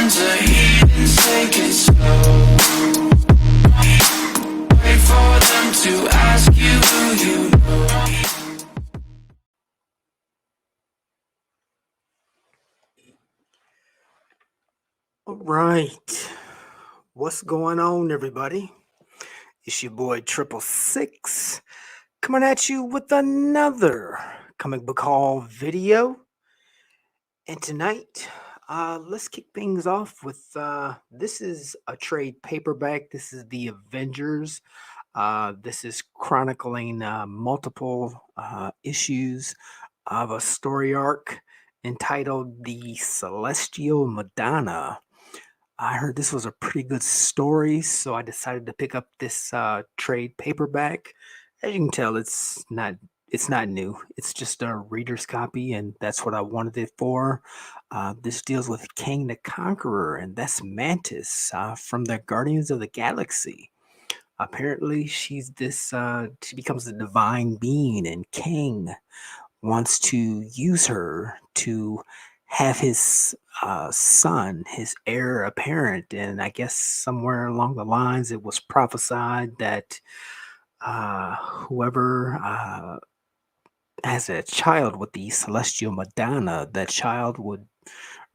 bunch of heathens, take it slow. Wait for them to ask you who you know. All right, what's going on, everybody? It's your boy 666 coming at you with another comic book haul video. And tonight, let's kick things off with this is a trade paperback. This is the Avengers. This is chronicling multiple issues of a story arc entitled The Celestial Madonna. I heard this was a pretty good story, so I decided to pick up this trade paperback. As you can tell, it's not new. It's just a reader's copy, and that's what I wanted it for. This deals with Kang the Conqueror, and that's Mantis from the Guardians of the Galaxy. Apparently, she becomes a divine being, and Kang wants to use her to have his son, his heir apparent. And I guess somewhere along the lines, it was prophesied that whoever has a child with the celestial Madonna, that child would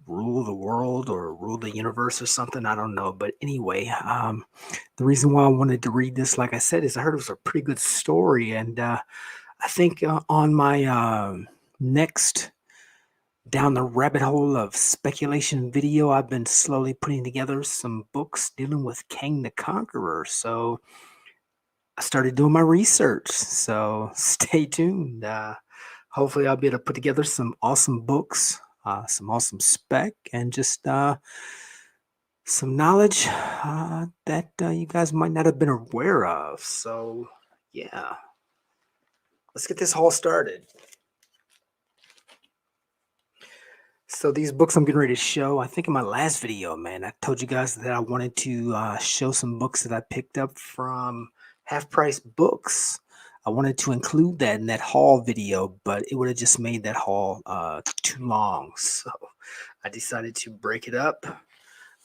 rule the world or rule the universe or something. I don't know. But anyway, the reason why I wanted to read this, like I said, is I heard it was a pretty good story. And I think on my next down the rabbit hole of speculation video, I've been slowly putting together some books dealing with Kang the Conqueror. So I started doing my research. So stay tuned. Hopefully, I'll be able to put together some awesome books, some awesome spec, and just some knowledge that you guys might not have been aware of. So, yeah, let's get this haul started. So these books I'm getting ready to show, I think in my last video, man, I told you guys that I wanted to show some books that I picked up from Half Price Books. I wanted to include that in that haul video, but it would have just made that haul too long. So I decided to break it up.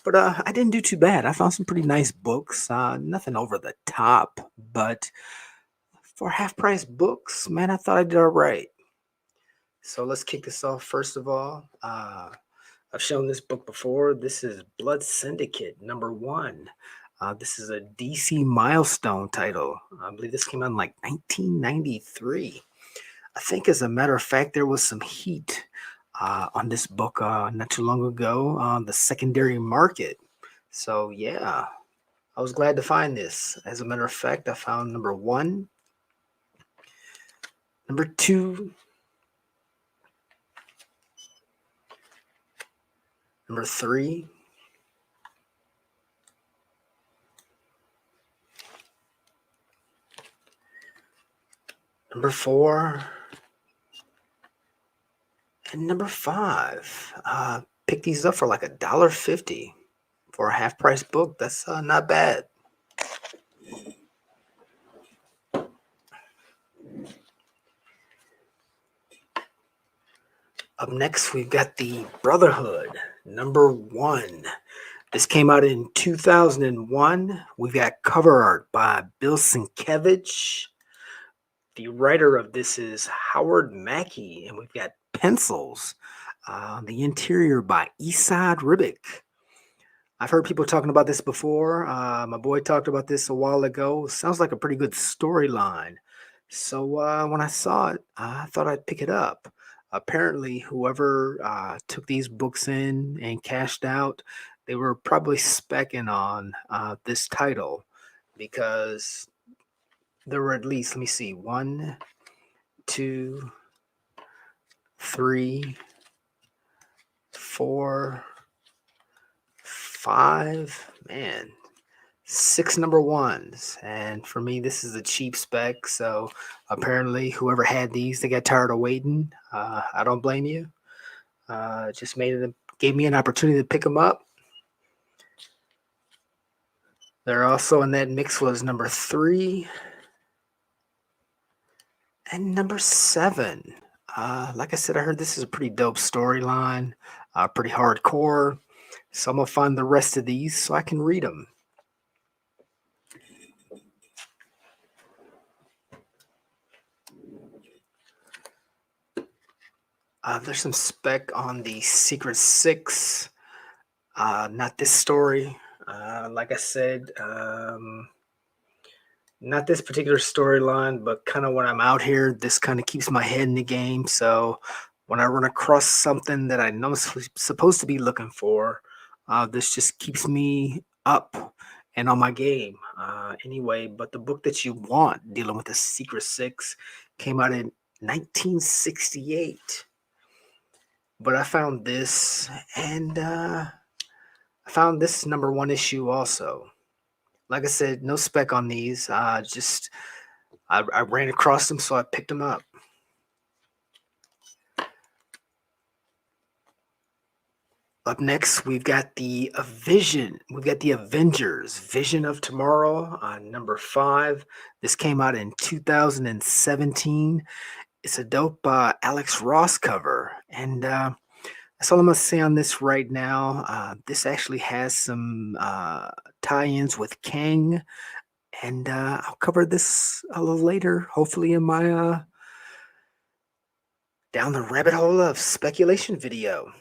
But I didn't do too bad. I found some pretty nice books. Nothing over the top, but for Half Price Books, man, I thought I did all right. So let's kick this off. First of all, I've shown this book before. This is Blood Syndicate #1. This is a DC milestone title. I believe this came out in like 1993. I think, as a matter of fact, there was some heat on this book not too long ago on the secondary market. So yeah, I was glad to find this. As a matter of fact, I found #1, #2, #3, #4, and #5. Picked these up for like $1.50 for a half price book. That's not bad. Up next, we've got the Brotherhood #1. This came out in 2001. We've got cover art by Bill Sienkiewicz. The writer of this is Howard Mackey, and we've got pencils. The interior by Esad Ribic. I've heard people talking about this before. My boy talked about this a while ago. Sounds like a pretty good storyline. So when I saw it, I thought I'd pick it up. Apparently, whoever took these books in and cashed out, they were probably specking on this title because there were at least, let me see, 1, 2, 3, 4, 5, man, 6 #1s. And for me, this is a cheap spec. So apparently, whoever had these, they got tired of waiting. I don't blame you. Just gave me an opportunity to pick them up. There also in that mix was #3 and #7. Like I said, I heard this is a pretty dope storyline, pretty hardcore. So I'm going to find the rest of these so I can read them. There's some spec on the Secret Six. Not this story. Like I said, not this particular storyline, but kind of when I'm out here, this kind of keeps my head in the game. So when I run across something that I know I'm supposed to be looking for, this just keeps me up and on my game. Anyway, but the book that you want dealing with the Secret Six came out in 1968. But I found this, and I found this #1 issue also. Like I said, no spec on these. Just I ran across them, so I picked them up. Up next, we've got the Vision. We've got the Avengers, Vision of Tomorrow, #5. This came out in 2017. It's a dope Alex Ross cover, and that's all I'm gonna say on this right now. This actually has some tie-ins with Kang, and I'll cover this a little later, hopefully in my down the rabbit hole of speculation video.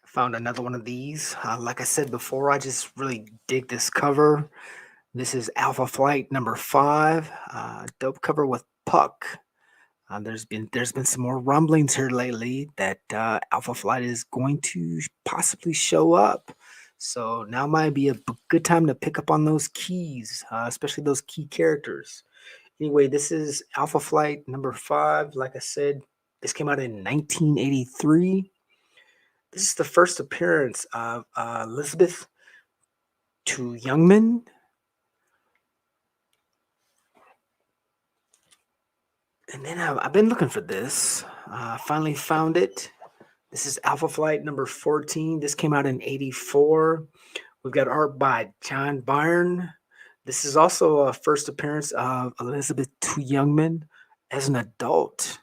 Found another one of these. Like I said before, I just really dig this cover. This is Alpha Flight #5. Dope cover with Puck. There's been some more rumblings here lately that Alpha Flight is going to possibly show up. So now might be a good time to pick up on those keys, especially those key characters. Anyway, this is Alpha Flight #5. Like I said, this came out in 1983. This is the first appearance of Elizabeth to Youngman. And then I've been looking for this. Finally found it. This is Alpha Flight #14. This came out in 84. We've got art by John Byrne. This is also a first appearance of Elizabeth to Youngman as an adult.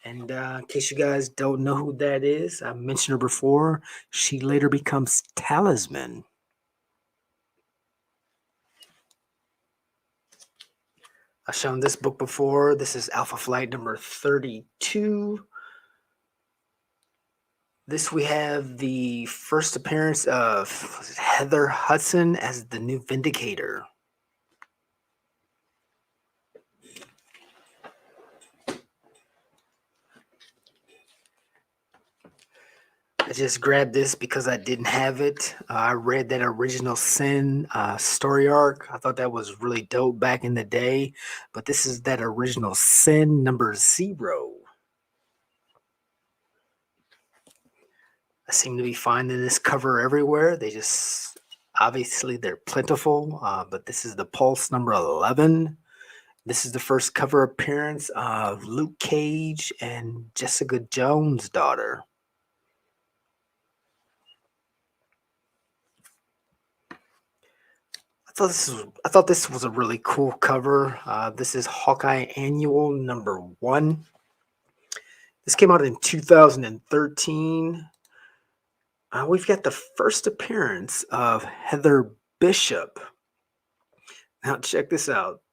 And in case you guys don't know who that is, I mentioned her before. She later becomes Talisman. I've shown this book before. This is Alpha Flight #32. This we have the first appearance of Heather Hudson as the new Vindicator. I just grabbed this because I didn't have it. I read that original Sin story arc. I thought that was really dope back in the day. But this is that original Sin #0. I seem to be finding this cover everywhere. They just obviously they're plentiful. But this is the Pulse #11. This is the first cover appearance of Luke Cage and Jessica Jones' daughter. I thought this was a really cool cover. This is Hawkeye Annual #1. This came out in 2013. We've got the first appearance of Heather Bishop. Now check this out.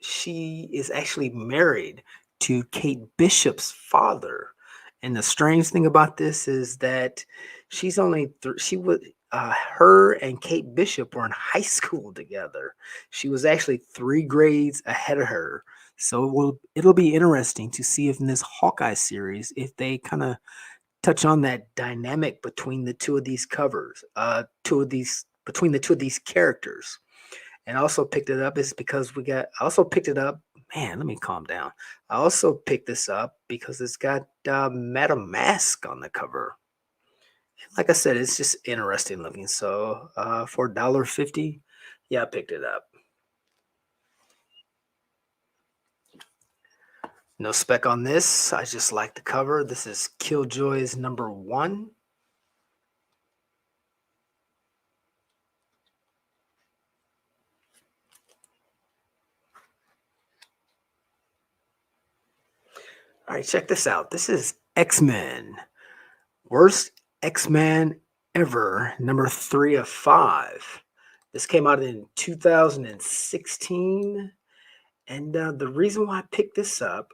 She is actually married to Kate Bishop's father. And the strange thing about this is that she's only she was her and Kate Bishop were in high school together. She was actually 3 grades ahead of her. So it'll be interesting to see if in this Hawkeye series if they kind of touch on that dynamic between the two of these covers, between the two of these characters. And I also picked it up is because I also picked it up. Man, let me calm down. I also picked this up because it's got Madame Mask on the cover. Like I said, it's just interesting looking. So for $1.50, yeah, I picked it up. No spec on this. I just like the cover. This is Killjoy's #1. All right, check this out. This is X-Men. Worst X-Men ever, number 3 of 5. This came out in 2016. And the reason why I picked this up,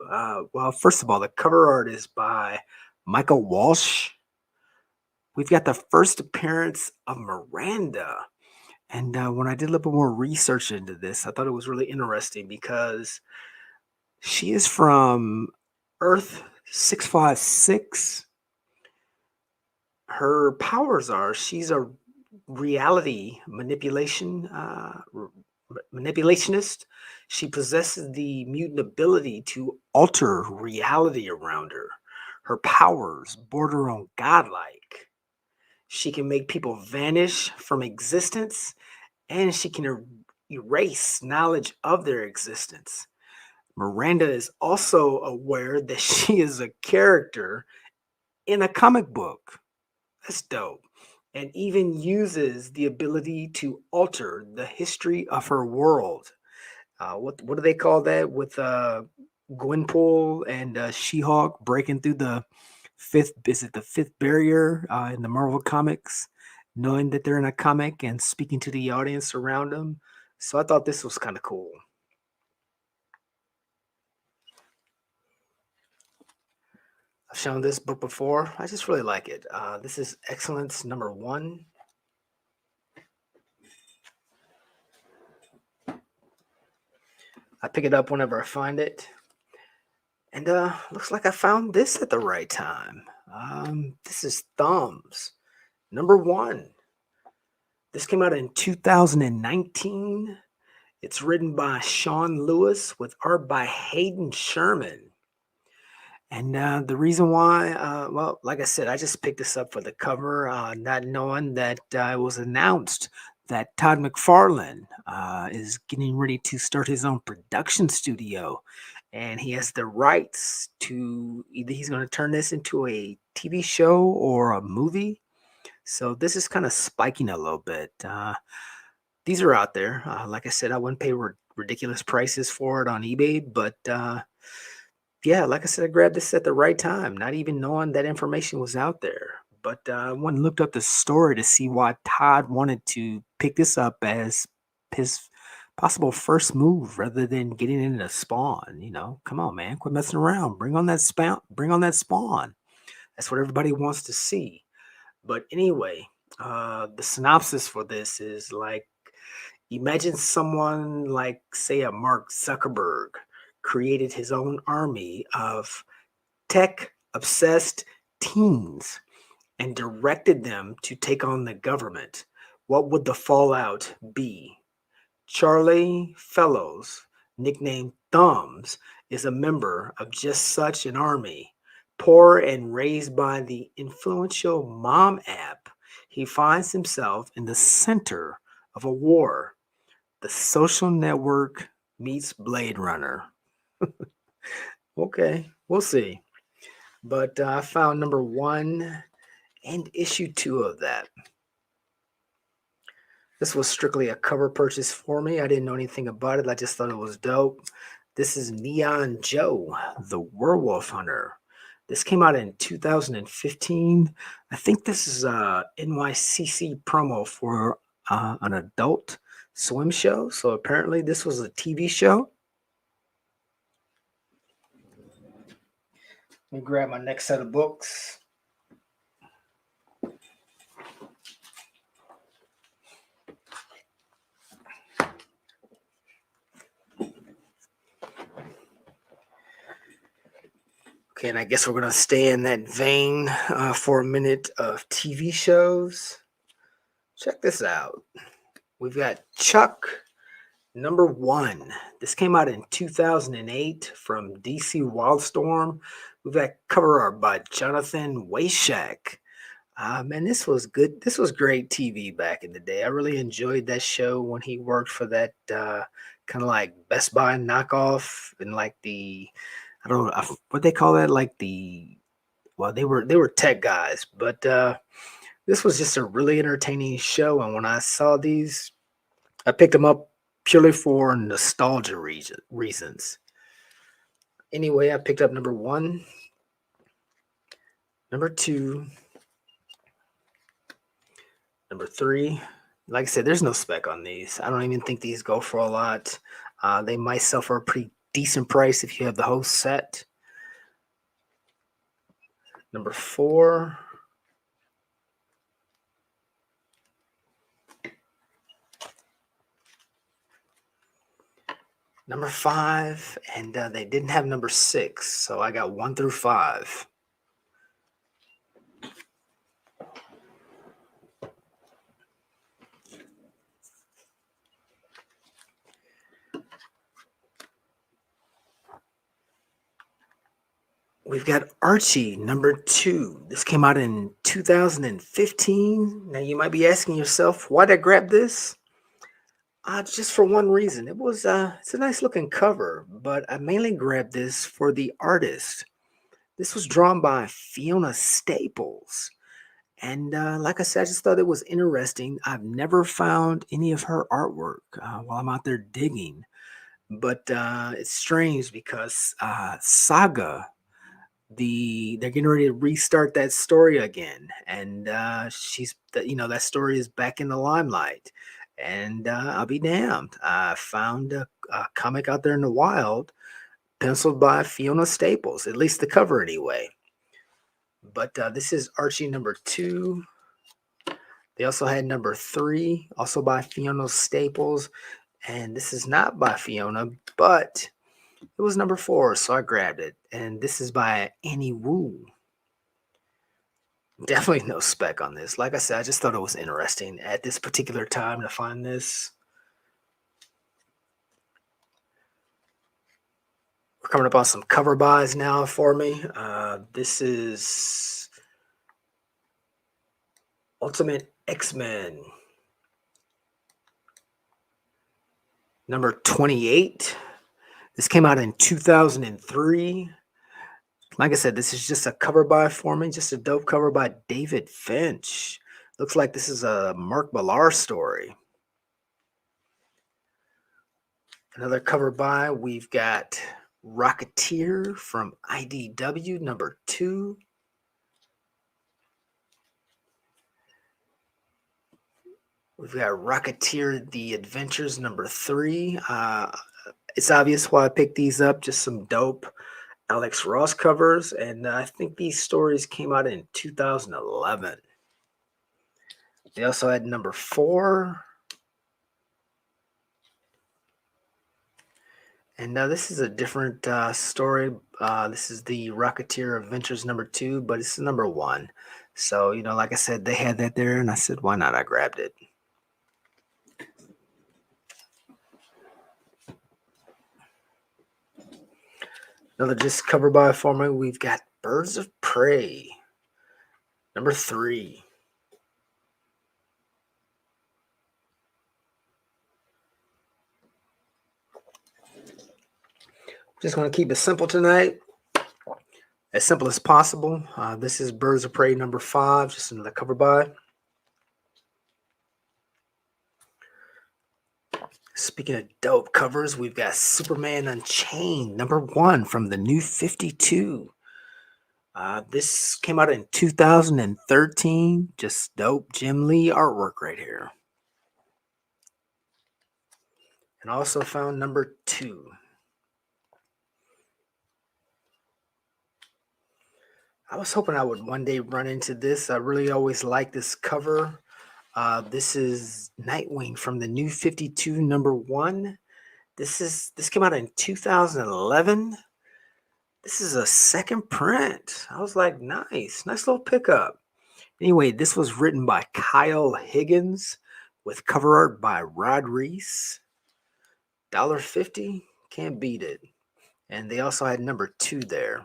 well, first of all, the cover art is by Michael Walsh. We've got the first appearance of Miranda. And when I did a little bit more research into this, I thought it was really interesting because she is from Earth 656. Her powers are she's a reality manipulationist. She possesses the mutant ability to alter reality around her. Her powers border on godlike. She can make people vanish from existence, and she can erase knowledge of their existence. Miranda is also aware that she is a character in a comic book. That's dope. And even uses the ability to alter the history of her world. What do they call that with Gwenpool and She-Hulk breaking through the fifth barrier in the Marvel comics, knowing that they're in a comic and speaking to the audience around them. So I thought this was kind of cool. I've shown this book before. I just really like it. This is Excellence number 1. I pick it up whenever I find it. And looks like I found this at the right time. This is Thumbs number 1. This came out in 2019. It's written by Sean Lewis with art by Hayden Sherman. And the reason why, well, like I said, I just picked this up for the cover, not knowing that it was announced that Todd McFarlane is getting ready to start his own production studio. And he has the rights to either he's going to turn this into a TV show or a movie. So this is kind of spiking a little bit. These are out there. Like I said, I wouldn't pay ridiculous prices for it on eBay, but yeah, like I said, I grabbed this at the right time, not even knowing that information was out there. But I went and looked up the story to see why Todd wanted to pick this up as his possible first move rather than getting into Spawn. You know, come on, man, quit messing around. Bring on that Spawn. That's what everybody wants to see. But anyway, the synopsis for this is like, imagine someone like, say, a Mark Zuckerberg created his own army of tech-obsessed teens and directed them to take on the government. What would the fallout be? Charlie Fellows, nicknamed Thumbs, is a member of just such an army. Poor and raised by the influential Mom app, he finds himself in the center of a war. The Social Network meets Blade Runner. Okay, we'll see. But I found number 1 and issue 2 of that. This was strictly a cover purchase for me. I didn't know anything about it. I just thought it was dope. This is Neon Joe, the Werewolf Hunter. This came out in 2015. I think this is a NYCC promo for an adult swim show. So apparently this was a TV show. Let me grab my next set of books. Okay, and I guess we're going to stay in that vein for a minute of TV shows. Check this out. We've got Chuck number 1. This came out in 2008 from DC Wildstorm. We've got cover art by Jonathan Wayshak. Man, this was good. This was great TV back in the day. I really enjoyed that show when he worked for that kind of like Best Buy knockoff and like the, I don't know what they call that, like well, they were tech guys, but this was just a really entertaining show. And when I saw these, I picked them up purely for nostalgia reasons. Anyway, I picked up number 1, number 2, number 3. Like I said, there's no spec on these. I don't even think these go for a lot. They might sell for a pretty decent price if you have the whole set. Number 4. Number 5, and they didn't have number 6, so I got 1 through 5. We've got Archie, number 2. This came out in 2015. Now you might be asking yourself, why did I grab this? Just for one reason. It's a nice looking cover, but I mainly grabbed this for the artist. This was drawn by Fiona Staples. And like I said, I just thought it was interesting. I've never found any of her artwork while I'm out there digging. But it's strange because Saga, they're getting ready to restart that story again, and that story is back in the limelight. And I'll be damned, I found a comic out there in the wild, penciled by Fiona Staples, at least the cover anyway. But this is Archie number 2. They also had number 3, also by Fiona Staples, and this is not by Fiona, but it was number 4, so I grabbed it. And this is by Annie Wu. Definitely no spec on this. Like I said, I just thought it was interesting at this particular time to find this. We're coming up on some cover buys now for me. This is Ultimate X-Men. Number 28. This came out in 2003. Like I said, this is just a cover by for me, just a dope cover by David Finch. Looks like this is a Mark Millar story. Another cover by, we've got Rocketeer from IDW, number 2. We've got Rocketeer, The Adventures, number 3. It's obvious why I picked these up, just some dope Alex Ross covers, and I think these stories came out in 2011. They also had number 4. And this is a different story. This is the Rocketeer Adventures number 2, but it's number 1. So, like I said, they had that there, and I said, why not? I grabbed it. Another just cover by for me. We've got Birds of Prey, number 3. Just going to keep it simple tonight, as simple as possible. This is Birds of Prey number 5, just another cover by. Speaking of dope covers, we've got Superman Unchained, number 1 from the New 52. This came out in 2013. Just dope Jim Lee artwork right here. And also found number 2. I was hoping I would one day run into this. I really always like this cover. This is Nightwing from the New 52, number 1. This came out in 2011. This is a second print. I was like, nice little pickup. Anyway, this was written by Kyle Higgins with cover art by Rod Reese. $1.50, can't beat it. And they also had number 2 there.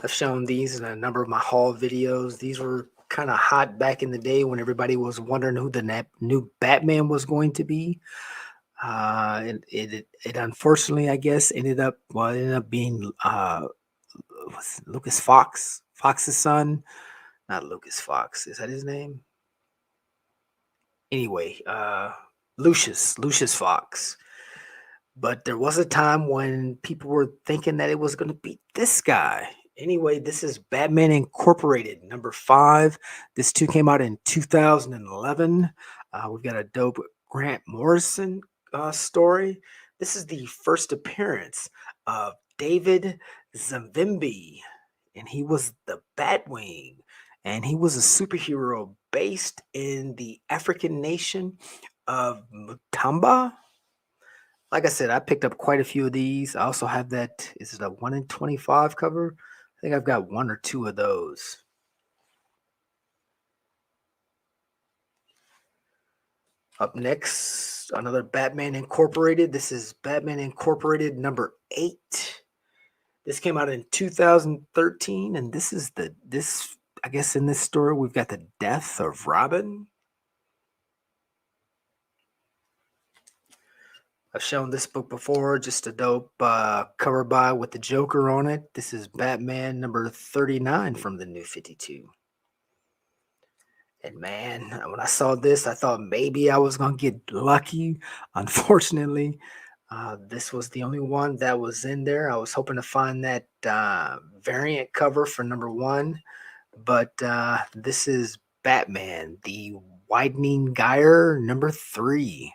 I've shown these in a number of my haul videos. These were kind of hot back in the day when everybody was wondering who the new Batman was going to be. It unfortunately, I guess, ended up being Lucas Fox's son. Not Lucas Fox. Is that his name? Anyway, Lucius Fox. But there was a time when people were thinking that it was going to be this guy. Anyway, this is Batman Incorporated, number 5. This too came out in 2011. We've got a dope Grant Morrison story. This is the first appearance of David Zavimbi, and he was the Batwing, and he was a superhero based in the African nation of Mutamba. Like I said, I picked up quite a few of these. I also have that, is it a 1 in 25 cover? I think I've got 1 or 2 of those. Up next, another Batman Incorporated. This is Batman Incorporated number 8. This came out in 2013, and I guess in this story, we've got the death of Robin. I've shown this book before, just a dope cover by with the Joker on it. This is Batman number 39 from the New 52. And man, when I saw this, I thought maybe I was going to get lucky. Unfortunately, this was the only one that was in there. I was hoping to find that variant cover for number 1. But this is Batman, the Widening Gyre number 3.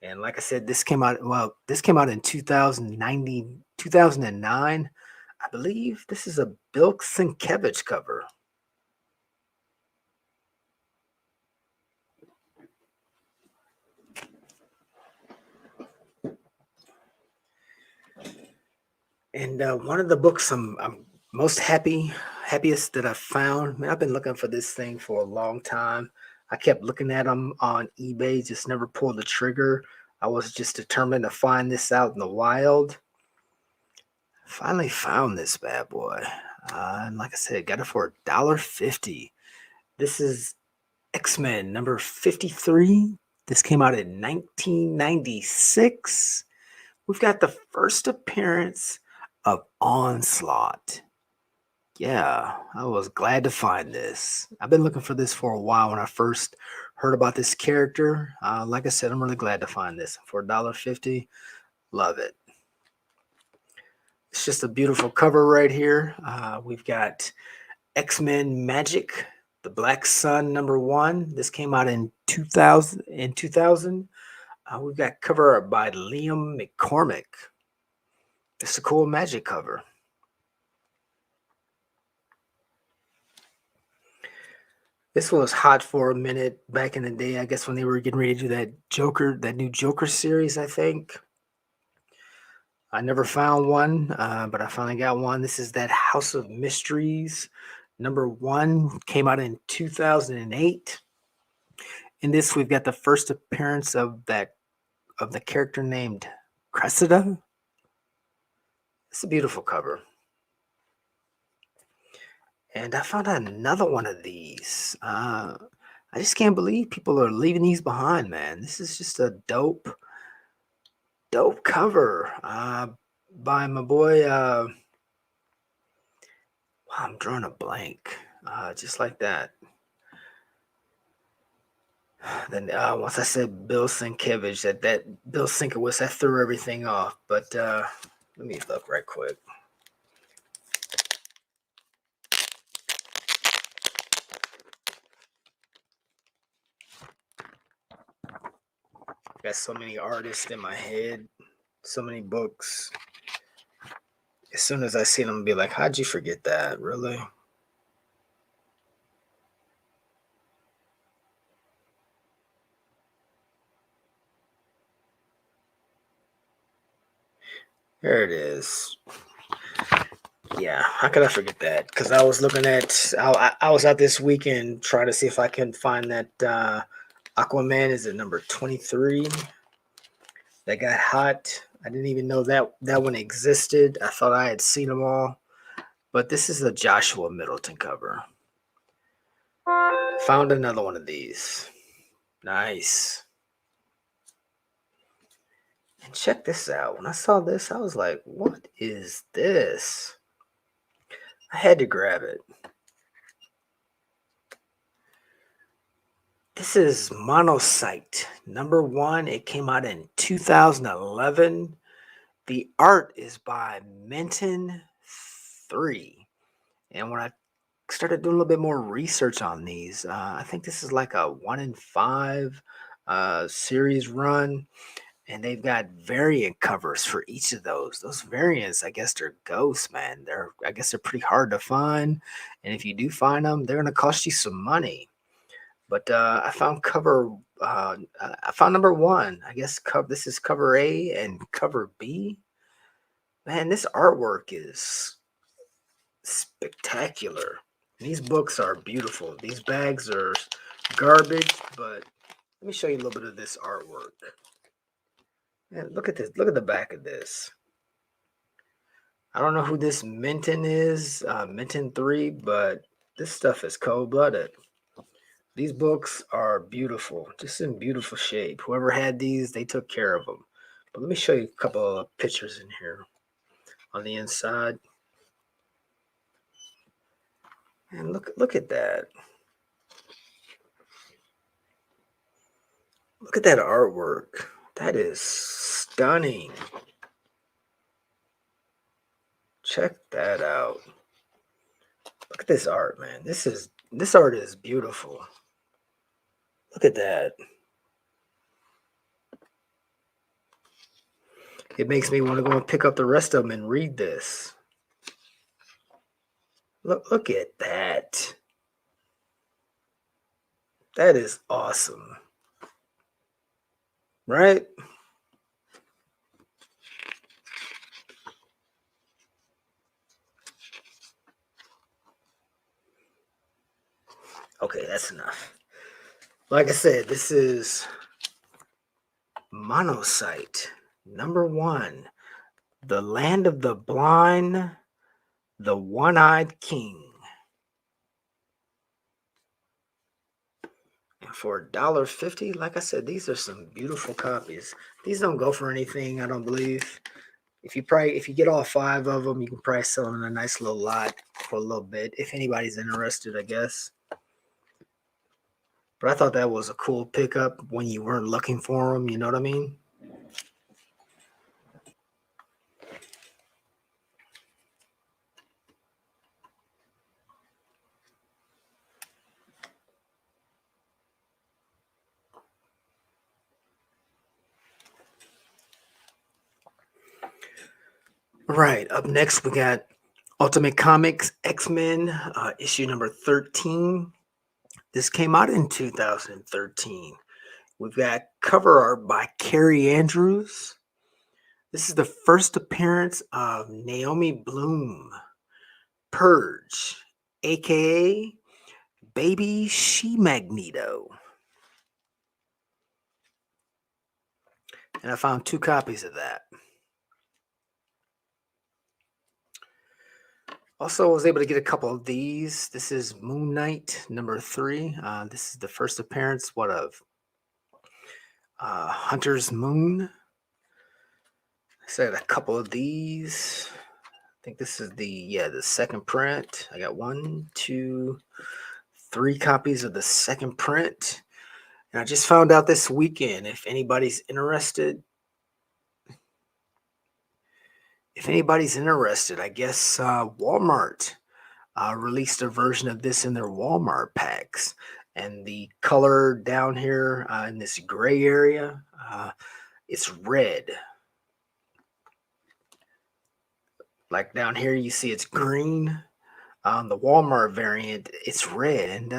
And like I said, this came out in 2009. I believe this is a Bill Sienkiewicz cover. And one of the books I'm most happiest that I've found. Man, I've been looking for this thing for a long time. I kept looking at them on eBay, just never pulled the trigger. I was just determined to find this out in the wild. Finally found this bad boy. And like I said, got it for $1.50. This is X-Men number 53. This came out in 1996. We've got the first appearance of Onslaught. Yeah, I was glad to find this. I've been looking for this for a while when I first heard about this character. Like I said, I'm really glad to find this for $1.50. Love it. It's just a beautiful cover right here. We've got X-Men Magic, the Black Sun number 1. This came out in 2000. We've got cover art by Liam McCormick. It's a cool Magic cover. This was hot for a minute back in the day, I guess, when they were getting ready to do that new Joker series, I think. I never found one, but I finally got one. This is that House of Mysteries number 1. Came out in 2008. In this, we've got the first appearance of the character named Cressida. It's a beautiful cover. And I found out another one of these. I just can't believe people are leaving these behind, man. This is just a dope cover by my boy. I'm drawing a blank. Just like that. Then once I said Bill Sienkiewicz, that Bill Sienkiewicz, I threw everything off. But let me look right quick. Got so many artists in my head, so many books. As soon as I see them, I'll be like, how'd you forget that? Really? There it is. Yeah, how could I forget that? Because I was looking at, I was out this weekend trying to see if I can find that Aquaman is at number 23. That got hot. I didn't even know that one existed. I thought I had seen them all. But this is the Joshua Middleton cover. Found another one of these. Nice. And check this out. When I saw this, I was like, what is this? I had to grab it. This is Monocyte number 1. It came out in 2011. The art is by Minton 3. And when I started doing a little bit more research on these, I think this is like a 1 in 5 series run. And they've got variant covers for each of those. Those variants, I guess they're ghosts, man. I guess they're pretty hard to find. And if you do find them, they're gonna cost you some money. But I found number 1. I guess this is cover A and cover B. Man, this artwork is spectacular. These books are beautiful. These bags are garbage, but let me show you a little bit of this artwork. Man, look at this. Look at the back of this. I don't know who this Minton is, Minton 3, but this stuff is cold-blooded. These books are beautiful, just in beautiful shape. Whoever had these, they took care of them. But let me show you a couple of pictures in here on the inside. And look at that. Look at that artwork. That is stunning. Check that out. Look at this art, man. This art is beautiful. Look at that. It makes me want to go and pick up the rest of them and read this. Look at that. That is awesome. Right? Okay, that's enough. Like I said, this is Monocyte number 1. The Land of the Blind, the One-Eyed King. And for $1.50, like I said, these are some beautiful copies. These don't go for anything, I don't believe. If you get all 5 of them, you can probably sell them in a nice little lot for a little bit, if anybody's interested, I guess. But I thought that was a cool pickup when you weren't looking for them, you know what I mean? Right, up next we got Ultimate Comics X-Men issue number 13. This came out in 2013. We've got cover art by Carrie Andrews. This is the first appearance of Naomi Bloom, Purge, aka Baby She-Magneto. And I found 2 copies of that. Also, I was able to get a couple of these. This is Moon Knight number 3. This is the first appearance, of Hunter's Moon. I said a couple of these. I think this is the second print. I got 1, 2, 3 copies of the second print. And I just found out this weekend, if anybody's interested, I guess Walmart released a version of this in their Walmart packs. And the color down here in this gray area, it's red. Like down here, you see it's green. On the Walmart variant, it's red. And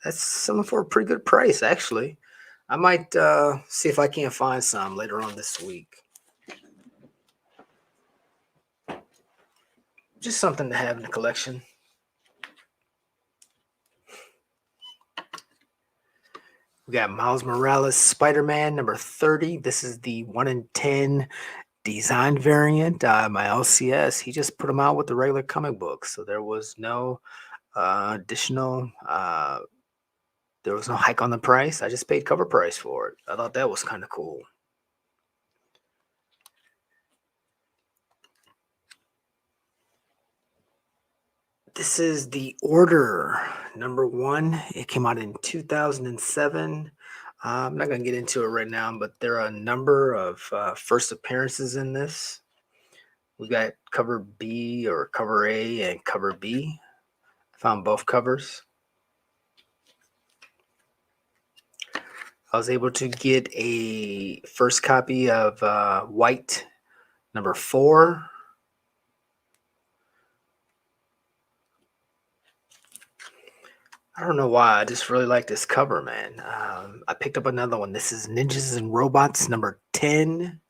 that's selling for a pretty good price, actually. I might see if I can't find some later on this week. Just something to have in the collection. We got Miles Morales Spider-Man number 30. This is the 1 in 10 design variant. My LCS, he just put them out with the regular comic books. So there was no additional, there was no hike on the price. I just paid cover price for it. I thought that was kind of cool. This is The Order number 1. It came out in 2007. I'm not going to get into it right now, but there are a number of first appearances in this. We got cover B or cover A and cover B. I found both covers. I was able to get a first copy of White number 4. I don't know why. I just really like this cover, man. I picked up another one. This is Ninjas and Robots number 10.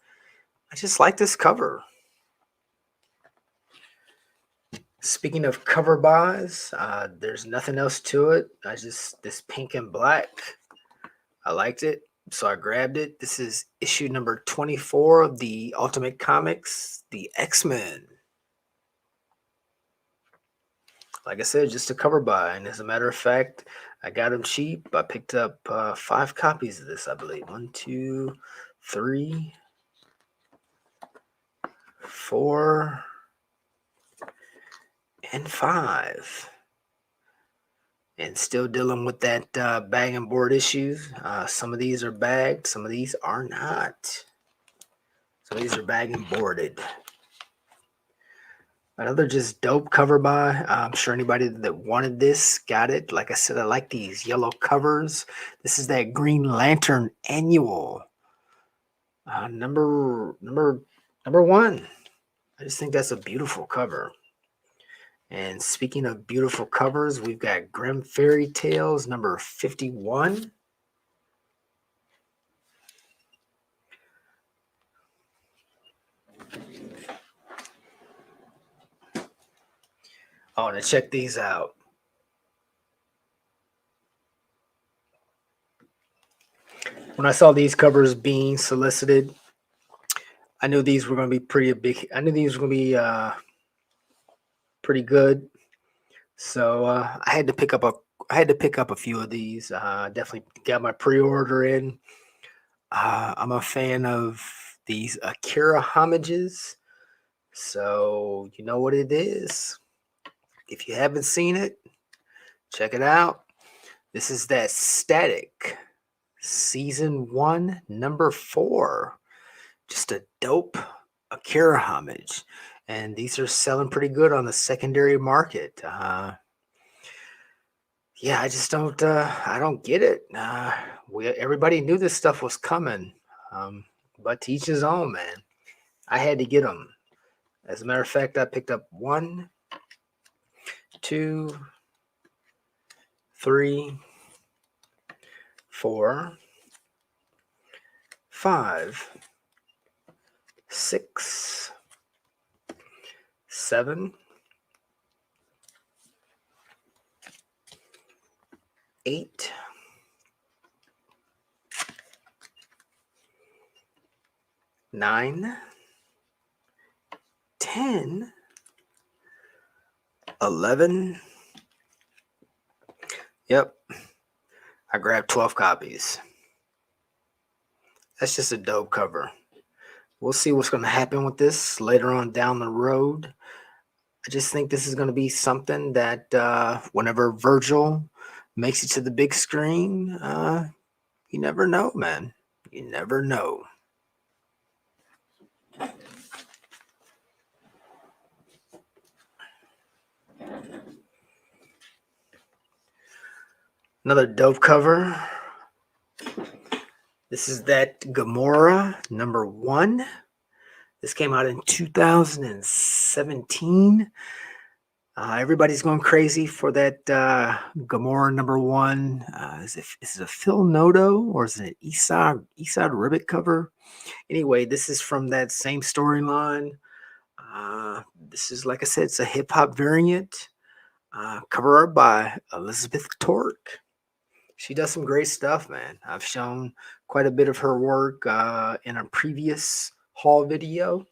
I just like this cover. Speaking of cover buys, there's nothing else to it. This pink and black. I liked it, so I grabbed it. This is issue number 24 of the Ultimate Comics, the X-Men. Like I said, just a cover buy. And as a matter of fact, I got them cheap. I picked up 5 copies of this, I believe. 1, 2, 3, 4, and 5. And still dealing with that bag and board issues. Some of these are bagged, some of these are not. Some of these are bag and boarded. Another just dope cover buy. I'm sure anybody that wanted this got it. Like I said, I like these yellow covers. This is that Green Lantern annual. Number 1. I just think that's a beautiful cover. And speaking of beautiful covers, we've got Grim Fairy Tales number 51. Oh, and check these out. When I saw these covers being solicited, I knew these were going to be pretty big. I knew these were going to be pretty good. So I had to pick up a few of these. Definitely got my pre-order in. I'm a fan of these Akira homages. So you know what it is. If you haven't seen it, check it out. This is that Static Season 1, number 4. Just a dope Akira homage. And these are selling pretty good on the secondary market. Yeah, I just don't get it. Everybody knew this stuff was coming. But to each his own, man. I had to get them. As a matter of fact, I picked up 1, 2, 3, 4, 5, 6, 7, 8, 9, 10, 11. Yep. I grabbed 12 copies. That's just a dope cover. We'll see what's going to happen with this later on down the road. I just think this is going to be something that whenever Virgil makes it to the big screen, you never know, man. You never know. Another dope cover. This is that Gamora number 1. This came out in 2017. Everybody's going crazy for that Gamora number 1. Is it a Phil Noto or is it an Esad Ribbit cover? Anyway, this is from that same storyline. This is, like I said, it's a hip hop variant. Cover art by Elizabeth Torque. She does some great stuff, man. I've shown quite a bit of her work in a previous haul video.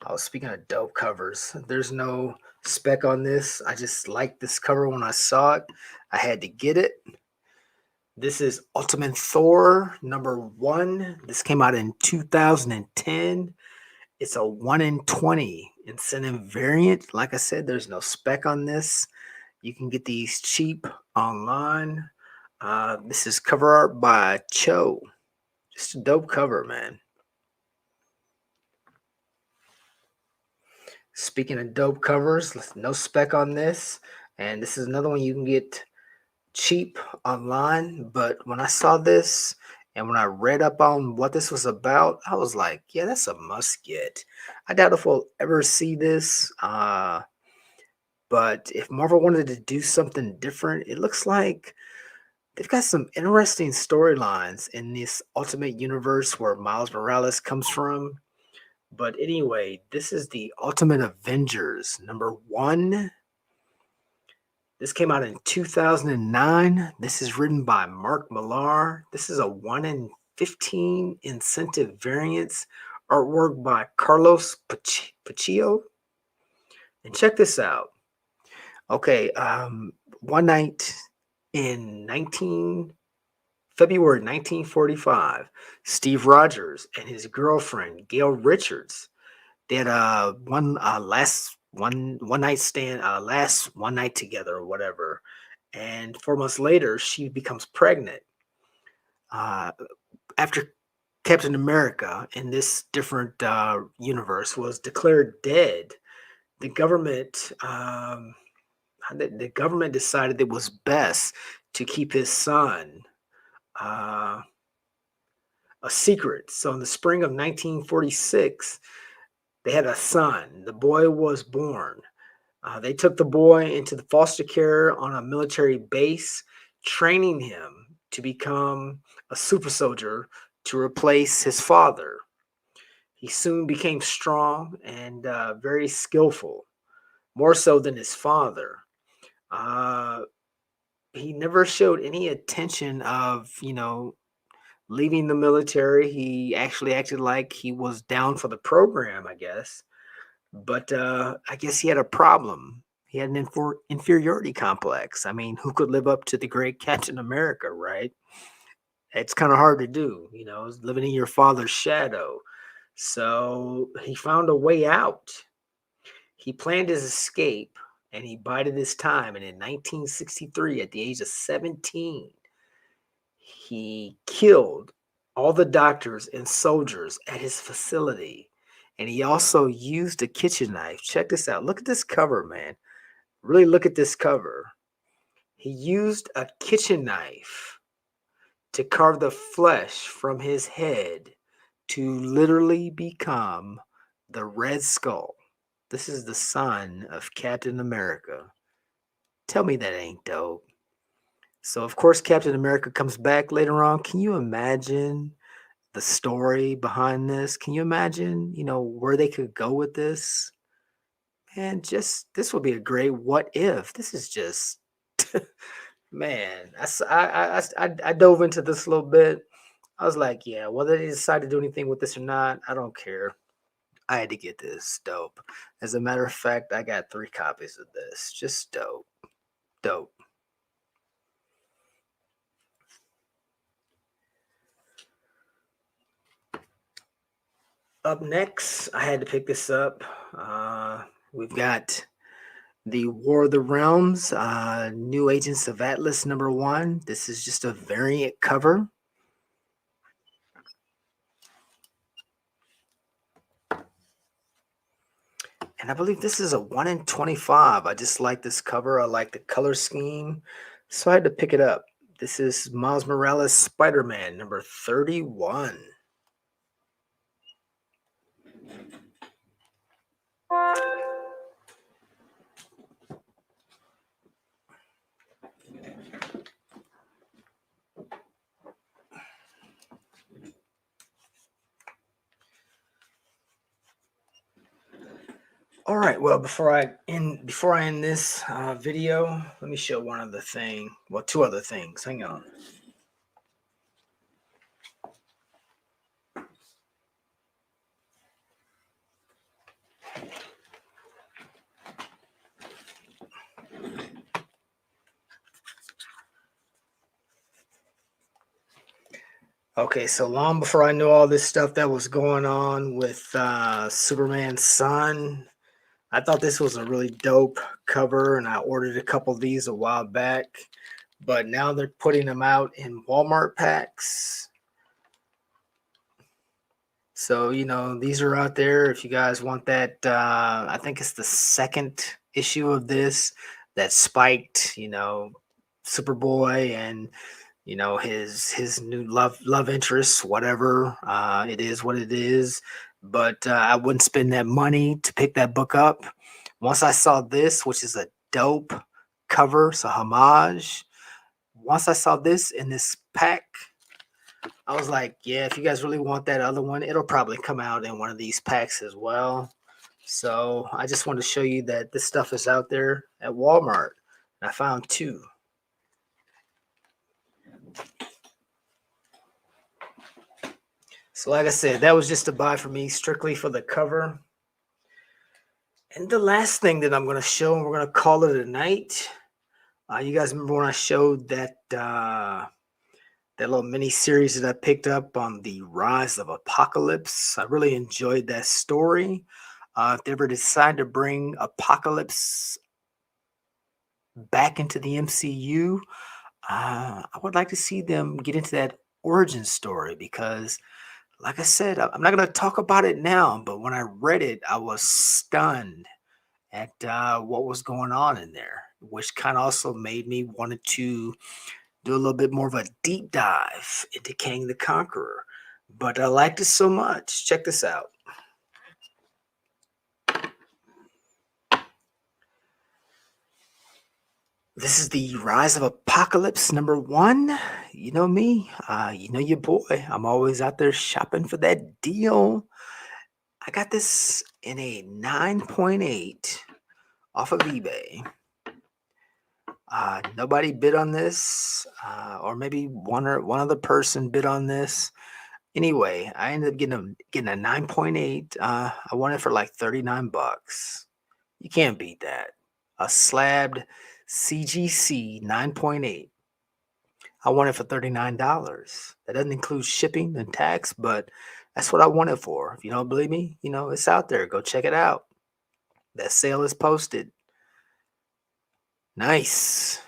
Oh, speaking of dope covers, there's no spec on this. I just liked this cover when I saw it. I had to get it. This is Ultimate Thor number 1. This came out in 2010. It's a 1 in 20 incentive variant. Like I said, there's no spec on this. You can get these cheap online. This is cover art by Cho. Just a dope cover, man. Speaking of dope covers, no spec on this. And this is another one you can get cheap online. But when I saw this and when I read up on what this was about, I was like, yeah, that's a must get. I doubt if we'll ever see this. But if Marvel wanted to do something different, it looks like they've got some interesting storylines in this Ultimate Universe where Miles Morales comes from. But anyway, this is the Ultimate Avengers #1. This came out in 2009. This is written by Mark Millar. This is a 1 in 15 incentive variants. Artwork by Carlos Paccio. And check this out. Okay, one night in February 1945, Steve Rogers and his girlfriend Gail Richards, they had one night stand, last one night together or whatever. And 4 months later, she becomes pregnant. After Captain America in this different universe was declared dead, the government the government decided it was best to keep his son uh, a secret. So in the spring of 1946, they had a son. The boy was born. They took the boy into the foster care on a military base, training him to become a super soldier to replace his father. He soon became strong and very skillful, more so than his father. Uh, he never showed any attention of, leaving the military. He actually acted like he was down for the program, I guess. But I guess he had a problem. He had an inferiority complex. I mean, who could live up to the great Captain America, right? It's kind of hard to do, living in your father's shadow. So he found a way out. He planned his escape and he bided his time. And in 1963, at the age of 17, he killed all the doctors and soldiers at his facility. And he also used a kitchen knife. Check this out. Look at this cover, man. Really look at this cover. He used a kitchen knife to carve the flesh from his head to literally become the Red Skull. This is the son of Captain America. Tell me that ain't dope. So, of course, Captain America comes back later on. Can you imagine the story behind this? Can you imagine, where they could go with this? Man, this would be a great what if. This is just, man. I dove into this a little bit. I was like, yeah, whether they decide to do anything with this or not, I don't care. I had to get this. Dope. As a matter of fact, I got 3 copies of this. Just dope. Dope. Up next, I had to pick this up. We've got the War of the Realms, New Agents of Atlas #1. This is just a variant cover. And I believe this is a 1 in 25. I just like this cover. I like the color scheme. So I had to pick it up. This is Miles Morales Spider-Man #31. All right. Well, before I end this video, let me show one other thing. Well, 2 other things. Hang on. Okay, so long before I knew all this stuff that was going on with Superman's son, I thought this was a really dope cover, and I ordered a couple of these a while back. But now they're putting them out in Walmart packs. So, these are out there if you guys want that. I think it's the second issue of this that spiked, Superboy and his new love interest, whatever. It is what it is. But I wouldn't spend that money to pick that book up. Once I saw this, which is a dope cover, it's a homage. Once I saw this in this pack, I was like, yeah, if you guys really want that other one, it'll probably come out in one of these packs as well. So I just want to show you that this stuff is out there at Walmart. And I found two. So like I said, that was just a buy for me, strictly for the cover. And the last thing that I'm going to show, and we're going to call it a night. You guys remember when I showed that little mini series that I picked up on the Rise of Apocalypse? I really enjoyed that story. If they ever decide to bring Apocalypse back into the MCU, I would like to see them get into that origin story because, like I said, I'm not going to talk about it now, but when I read it, I was stunned at what was going on in there, which kind of also made me wanted to do a little bit more of a deep dive into Kang the Conqueror. But I liked it so much. Check this out. This is the Rise of Apocalypse #1. You know me, you know your boy. I'm always out there shopping for that deal. I got this in a 9.8 off of eBay. Nobody bid on this, or maybe one other person bid on this. Anyway, I ended up getting a 9.8. I won it for like $39. You can't beat that. A slabbed CGC 9.8. I won it for $39. That doesn't include shipping and tax, but that's what I want it for. If you don't believe me, it's out there. Go check it out. That sale is posted. Nice.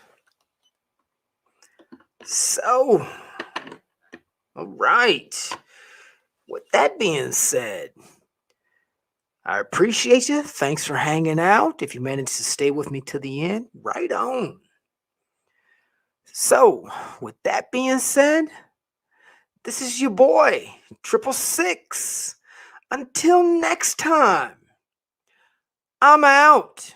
So, all right. With that being said, I appreciate you. Thanks for hanging out. If you managed to stay with me to the end, right on. So, with that being said, this is your boy, 666. Until next time, I'm out.